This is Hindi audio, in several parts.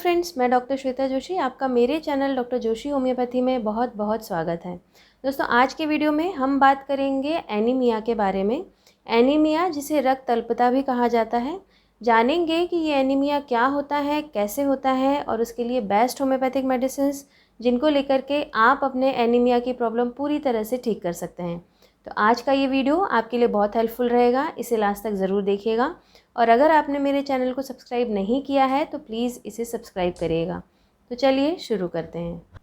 फ्रेंड्स, मैं डॉक्टर श्वेता जोशी। आपका मेरे चैनल डॉक्टर जोशी होम्योपैथी में बहुत बहुत स्वागत है। दोस्तों, आज के वीडियो में हम बात करेंगे एनीमिया के बारे में। एनीमिया, जिसे रक्त अल्पता भी कहा जाता है, जानेंगे कि ये एनीमिया क्या होता है, कैसे होता है और उसके लिए बेस्ट होम्योपैथिक मेडिसिन्स जिनको लेकर के आप अपने एनीमिया की प्रॉब्लम पूरी तरह से ठीक कर सकते हैं। तो आज का ये वीडियो आपके लिए बहुत हेल्पफुल रहेगा, इसे लास्ट तक ज़रूर देखिएगा। और अगर आपने मेरे चैनल को सब्सक्राइब नहीं किया है तो प्लीज़ इसे सब्सक्राइब करिएगा। तो चलिए शुरू करते हैं।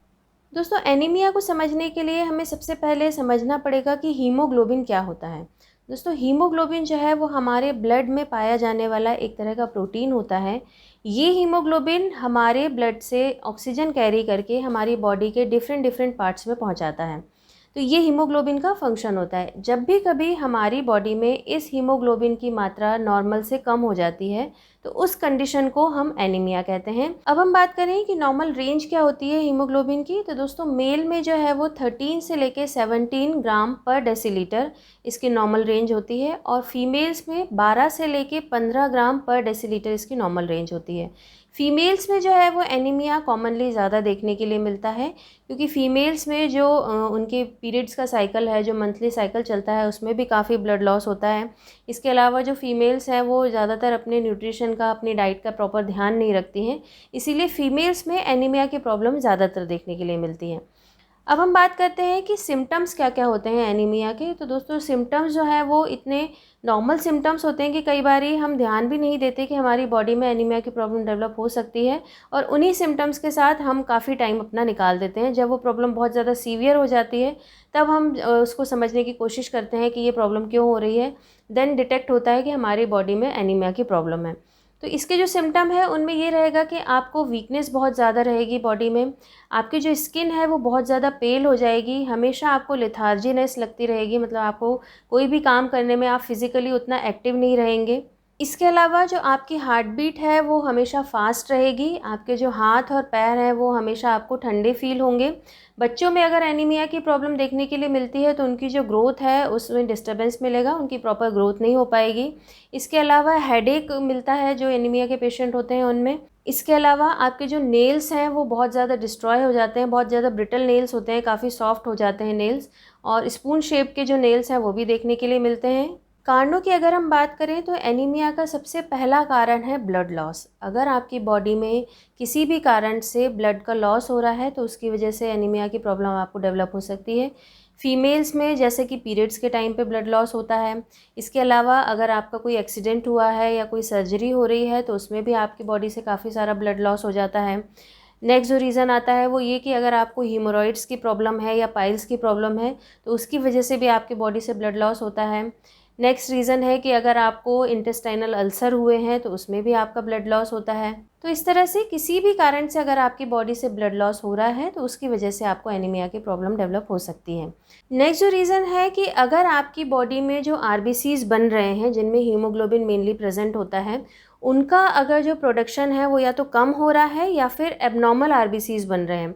दोस्तों, एनीमिया को समझने के लिए हमें सबसे पहले समझना पड़ेगा कि हीमोग्लोबिन क्या होता है। दोस्तों, हीमोग्लोबिन जो है वो हमारे ब्लड में पाया जाने वाला एक तरह का प्रोटीन होता है। ये हीमोग्लोबिन हमारे ब्लड से ऑक्सीजन कैरी करके हमारी बॉडी के डिफरेंट डिफरेंट पार्ट्स में पहुंचाता है। तो ये हीमोग्लोबिन का फंक्शन होता है। जब भी कभी हमारी बॉडी में इस हीमोग्लोबिन की मात्रा नॉर्मल से कम हो जाती है तो उस कंडीशन को हम एनीमिया कहते हैं। अब हम बात करें कि नॉर्मल रेंज क्या होती है हीमोग्लोबिन की, तो दोस्तों मेल में जो है वो 13 से लेके 17 ग्राम पर डेसीलीटर इसकी नॉर्मल रेंज होती है और फीमेल्स में 12 से लेके 15 ग्राम पर डेसीलीटर इसकी नॉर्मल रेंज होती है। फीमेल्स में जो है वो एनीमिया कॉमनली ज़्यादा देखने के लिए मिलता है, क्योंकि फीमेल्स में जो उनके पीरियड्स का साइकिल है, जो मंथली साइकिल चलता है, उसमें भी काफ़ी ब्लड लॉस होता है। इसके अलावा जो फीमेल्स हैं वो ज़्यादातर अपने न्यूट्रिशन का, अपनी डाइट का प्रॉपर ध्यान नहीं रखती हैं, इसीलिए फीमेल्स में एनीमिया की प्रॉब्लम ज़्यादातर देखने के लिए मिलती है। अब हम बात करते हैं कि सिम्टम्स क्या क्या होते हैं एनीमिया के। तो दोस्तों, सिम्टम्स जो है वो इतने नॉर्मल सिम्टम्स होते हैं कि कई बार हम ध्यान भी नहीं देते कि हमारी बॉडी में एनीमिया की प्रॉब्लम डेवलप हो सकती है, और उन्हीं सिम्टम्स के साथ हम काफ़ी टाइम अपना निकाल देते हैं। जब वो प्रॉब्लम बहुत ज़्यादा सीवियर हो जाती है तब हम उसको समझने की कोशिश करते हैं कि ये प्रॉब्लम क्यों हो रही है। देन डिटेक्ट होता है कि हमारी बॉडी में एनीमिया की प्रॉब्लम है। तो इसके जो सिम्टम है उनमें ये रहेगा कि आपको वीकनेस बहुत ज़्यादा रहेगी बॉडी में, आपकी जो स्किन है वो बहुत ज़्यादा पेल हो जाएगी, हमेशा आपको लेथार्जीनेस लगती रहेगी, मतलब आपको कोई भी काम करने में आप फिज़िकली उतना एक्टिव नहीं रहेंगे। इसके अलावा जो आपकी हार्ट बीट है वो हमेशा फास्ट रहेगी, आपके जो हाथ और पैर हैं वो हमेशा आपको ठंडे फील होंगे। बच्चों में अगर एनीमिया की प्रॉब्लम देखने के लिए मिलती है तो उनकी जो ग्रोथ है उसमें डिस्टर्बेंस मिलेगा, उनकी प्रॉपर ग्रोथ नहीं हो पाएगी। इसके अलावा हेडेक मिलता है जो एनीमिया के पेशेंट होते हैं उनमें। इसके अलावा आपके जो नेल्स हैं वो बहुत ज़्यादा डिस्ट्रॉय हो जाते हैं, बहुत ज़्यादा ब्रिटल नेल्स होते हैं, काफ़ी सॉफ्ट हो जाते हैं नेल्स, और स्पून शेप के जो नेल्स हैं वो भी देखने के लिए मिलते हैं। कारणों की अगर हम बात करें तो एनीमिया का सबसे पहला कारण है ब्लड लॉस। अगर आपकी बॉडी में किसी भी कारण से ब्लड का लॉस हो रहा है तो उसकी वजह से एनीमिया की प्रॉब्लम आपको डेवलप हो सकती है। फीमेल्स में जैसे कि पीरियड्स के टाइम पे ब्लड लॉस होता है। इसके अलावा अगर आपका कोई एक्सीडेंट हुआ है या कोई सर्जरी हो रही है तो उसमें भी आपकी बॉडी से काफ़ी सारा ब्लड लॉस हो जाता है। नेक्स्ट जो रीज़न आता है वो ये कि अगर आपको हीमोरॉइड्स की प्रॉब्लम है या पाइल्स की प्रॉब्लम है तो उसकी वजह से भी आपकी बॉडी से ब्लड लॉस होता है। नेक्स्ट रीज़न है कि अगर आपको इंटेस्टाइनल अल्सर हुए हैं तो उसमें भी आपका ब्लड लॉस होता है। तो इस तरह से किसी भी कारण से अगर आपकी बॉडी से ब्लड लॉस हो रहा है तो उसकी वजह से आपको एनीमिया की प्रॉब्लम डेवलप हो सकती है। नेक्स्ट जो रीज़न है कि अगर आपकी बॉडी में जो आरबीसीज बन रहे हैं जिनमें हीमोग्लोबिन मेनली प्रेजेंट होता है, उनका अगर जो प्रोडक्शन है वो या तो कम हो रहा है या फिर एबनॉर्मल आरबीसीज बन रहे हैं।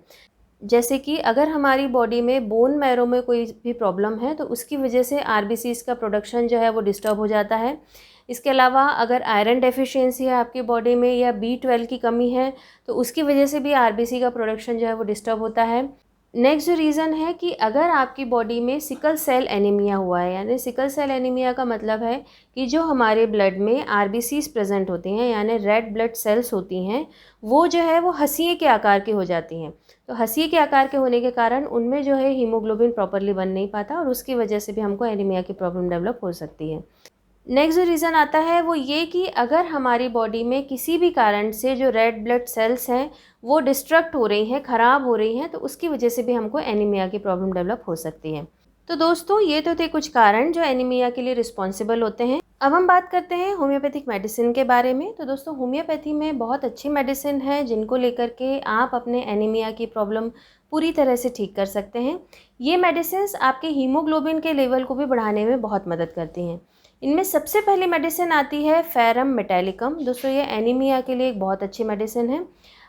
जैसे कि अगर हमारी बॉडी में बोन मैरो में कोई भी प्रॉब्लम है तो उसकी वजह से आरबीसीज का प्रोडक्शन जो है वो डिस्टर्ब हो जाता है। इसके अलावा अगर आयरन डेफिशिएंसी है आपकी बॉडी में या B12 की कमी है तो उसकी वजह से भी आरबीसी का प्रोडक्शन जो है वो डिस्टर्ब होता है। नेक्स्ट जो रीज़न है कि अगर आपकी बॉडी में सिकल सेल एनीमिया हुआ है, यानी सिकल सेल एनीमिया का मतलब है कि जो हमारे ब्लड में आरबीसीज प्रेजेंट होती हैं, यानी रेड ब्लड सेल्स होती हैं, वो जो है वो हंसिए के आकार की हो जाती हैं। तो हंसिए के आकार के होने के कारण उनमें जो है हीमोग्लोबिन प्रॉपरली बन नहीं पाता और उसकी वजह से भी हमको एनीमिया की प्रॉब्लम डेवलप हो सकती है। नेक्स्ट जो रीज़न आता है वो ये कि अगर हमारी बॉडी में किसी भी कारण से जो रेड ब्लड सेल्स हैं वो डिस्ट्रक्ट हो रही हैं, ख़राब हो रही हैं, तो उसकी वजह से भी हमको एनीमिया की प्रॉब्लम डेवलप हो सकती है। तो दोस्तों, ये तो थे कुछ कारण जो एनीमिया के लिए रिस्पॉन्सिबल होते हैं। अब हम बात करते हैं होम्योपैथिक मेडिसिन के बारे में। तो दोस्तों, होम्योपैथी में बहुत अच्छी मेडिसिन है जिनको लेकर के आप अपने एनीमिया की प्रॉब्लम पूरी तरह से ठीक कर सकते हैं। ये मेडिसिन आपके हीमोग्लोबिन के लेवल को भी बढ़ाने में बहुत मदद करती हैं। इनमें सबसे पहली मेडिसिन आती है फेरम मेटालिकम। दोस्तों, ये एनीमिया के लिए एक बहुत अच्छी मेडिसिन है।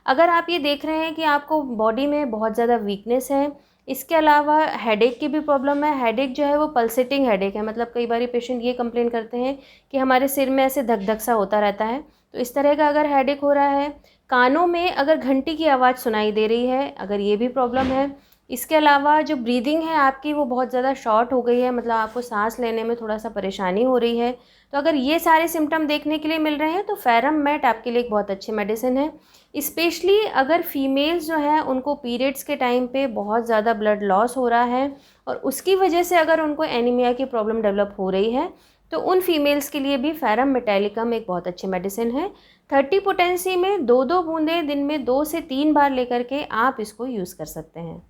अगर आप ये देख रहे हैं कि आपको बॉडी में बहुत ज़्यादा वीकनेस है, इसके अलावा हेडेक की भी प्रॉब्लम है। हेडेक जो है वो पल्सेटिंग हेडेक है, मतलब कई बार पेशेंट ये कंप्लेन करते हैं कि हमारे सिर में ऐसे धक धक सा होता रहता है। तो इस तरह का अगर हेडेक हो रहा है, कानों में अगर घंटी की आवाज़ सुनाई दे रही है, अगर ये भी प्रॉब्लम है। इसके अलावा जो ब्रीदिंग है आपकी वो बहुत ज़्यादा शॉर्ट हो गई है, मतलब आपको सांस लेने में थोड़ा सा परेशानी हो रही है, तो अगर ये सारे सिम्टम देखने के लिए मिल रहे हैं तो फेरम मैट आपके लिए एक बहुत अच्छी मेडिसिन है। स्पेशली अगर फीमेल्स जो हैं उनको पीरियड्स के टाइम पे बहुत ज़्यादा ब्लड लॉस हो रहा है और उसकी वजह से अगर उनको एनीमिया की प्रॉब्लम डेवलप हो रही है, तो उन फीमेल्स के लिए भी फेरम मेटालिकम एक बहुत अच्छी मेडिसिन है। 30 पोटेंसी में 2-2 बूंदें दिन में 2 से 3 बार लेकर के आप इसको यूज़ कर सकते हैं।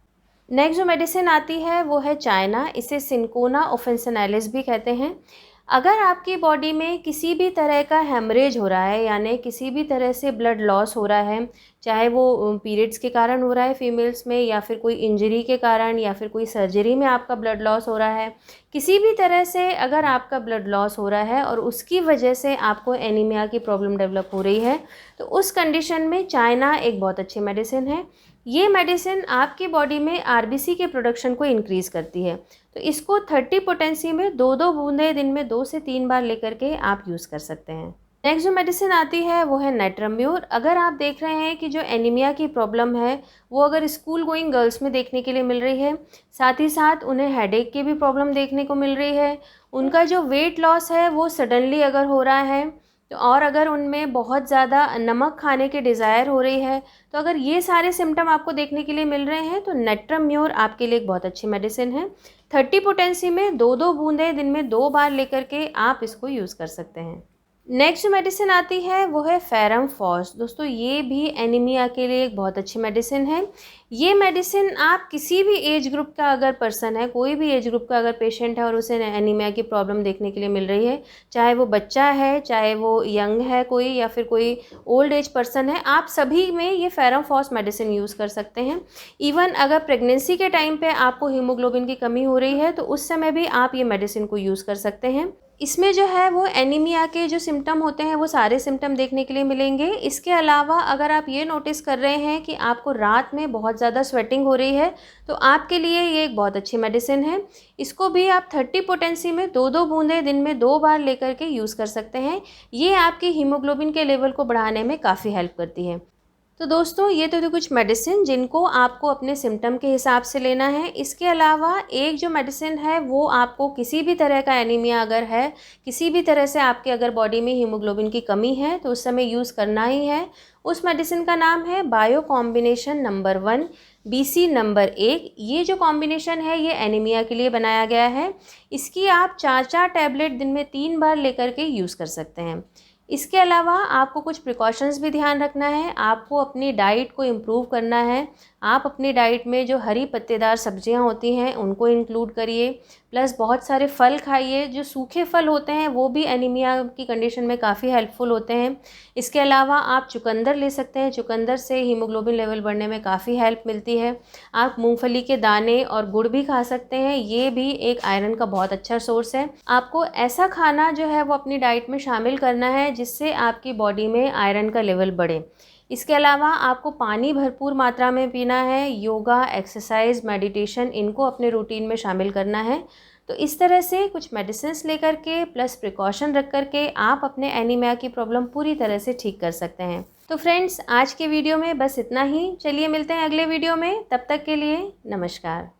नेक्स्ट जो मेडिसिन आती है वो है चाइना, इसे सिंकोना ऑफेंसिनालिस भी कहते हैं। अगर आपकी बॉडी में किसी भी तरह का हेमरेज हो रहा है, यानी किसी भी तरह से ब्लड लॉस हो रहा है, चाहे वो पीरियड्स के कारण हो रहा है फीमेल्स में, या फिर कोई इंजरी के कारण, या फिर कोई सर्जरी में आपका ब्लड लॉस हो रहा है, किसी भी तरह से अगर आपका ब्लड लॉस हो रहा है और उसकी वजह से आपको एनीमिया की प्रॉब्लम डेवलप हो रही है, तो उस कंडीशन में चाइना एक बहुत अच्छी मेडिसिन है। ये मेडिसिन आपकी बॉडी में आरबीसी के प्रोडक्शन को इंक्रीज़ करती है, तो इसको 30 पोटेंसी में 2-2 बूंदें दिन में 2 से 3 बार लेकर के आप यूज़ कर सकते हैं। नेक्स्ट जो मेडिसिन आती है वो है नेट्रम्यूर। अगर आप देख रहे हैं कि जो एनीमिया की प्रॉब्लम है वो अगर स्कूल गोइंग गर्ल्स में देखने के लिए मिल रही है, साथ ही साथ उन्हें हेडेक की भी प्रॉब्लम देखने को मिल रही है, उनका जो वेट लॉस है वो सडनली अगर हो रहा है, तो और अगर उनमें बहुत ज़्यादा नमक खाने की डिज़ायर हो रही है, तो अगर ये सारे सिम्टम आपको देखने के लिए मिल रहे हैं तो नेट्रम्यूर आपके लिए एक बहुत अच्छी मेडिसिन है। 30 पोटेंसी में 2-2 बूंदें दिन में 2 बार लेकर के आप इसको यूज़ कर सकते हैं। नेक्स्ट जो मेडिसिन आती है वो है फेरम फॉस। दोस्तों ये भी एनीमिया के लिए एक बहुत अच्छी मेडिसिन है। ये मेडिसिन आप किसी भी एज ग्रुप का अगर पर्सन है, कोई भी एज ग्रुप का अगर पेशेंट है और उसे एनीमिया की प्रॉब्लम देखने के लिए मिल रही है, चाहे वो बच्चा है, चाहे वो यंग है कोई, या फिर कोई ओल्ड एज पर्सन है, आप सभी में ये फेरम फॉस मेडिसिन यूज़ कर सकते हैं। इवन अगर प्रेगनेंसी के टाइम पे आपको हीमोग्लोबिन की कमी हो रही है तो उस समय भी आप ये मेडिसिन को यूज़ कर सकते हैं। इसमें जो है वो एनीमिया के जो सिम्टम होते हैं वो सारे सिम्टम देखने के लिए मिलेंगे। इसके अलावा अगर आप ये नोटिस कर रहे हैं कि आपको रात में बहुत ज़्यादा स्वेटिंग हो रही है, तो आपके लिए ये एक बहुत अच्छी मेडिसिन है। इसको भी आप 30 पोटेंसी में 2-2 बूंदें दिन में 2 बार लेकर के यूज़ कर सकते हैं। ये आपकी हीमोग्लोबिन के लेवल को बढ़ाने में काफ़ी हेल्प करती है। तो दोस्तों ये तो थे कुछ मेडिसिन जिनको आपको अपने सिम्टम के हिसाब से लेना है। इसके अलावा एक जो मेडिसिन है वो आपको किसी भी तरह का एनीमिया अगर है, किसी भी तरह से आपके अगर बॉडी में हीमोग्लोबिन की कमी है तो उस समय यूज़ करना ही है। उस मेडिसिन का नाम है bio combination number 1 BC number 1। ये जो कॉम्बिनेशन है ये एनीमिया के लिए बनाया गया है। इसकी आप 4-4 टैबलेट दिन में 3 बार लेकर के यूज़ कर सकते हैं। इसके अलावा आपको कुछ प्रिकॉशंस भी ध्यान रखना है। आपको अपनी डाइट को इम्प्रूव करना है। आप अपनी डाइट में जो हरी पत्तेदार सब्जियां होती हैं उनको इंक्लूड करिए, प्लस बहुत सारे फल खाइए। जो सूखे फल होते हैं वो भी एनीमिया की कंडीशन में काफ़ी हेल्पफुल होते हैं। इसके अलावा आप चुकंदर ले सकते हैं, चुकंदर से हीमोग्लोबिन लेवल बढ़ने में काफ़ी हेल्प मिलती है। आप मूंगफली के दाने और गुड़ भी खा सकते हैं, ये भी एक आयरन का बहुत अच्छा सोर्स है। आपको ऐसा खाना जो है वो अपनी डाइट में शामिल करना है जिससे आपकी बॉडी में आयरन का लेवल बढ़े। इसके अलावा आपको पानी भरपूर मात्रा में पीना है। योगा, एक्सरसाइज, मेडिटेशन इनको अपने रूटीन में शामिल करना है। तो इस तरह से कुछ मेडिसिन्स लेकर के प्लस प्रिकॉशन रख कर के आप अपने एनीमिया की प्रॉब्लम पूरी तरह से ठीक कर सकते हैं। तो फ्रेंड्स आज के वीडियो में बस इतना ही। चलिए मिलते हैं अगले वीडियो में, तब तक के लिए नमस्कार।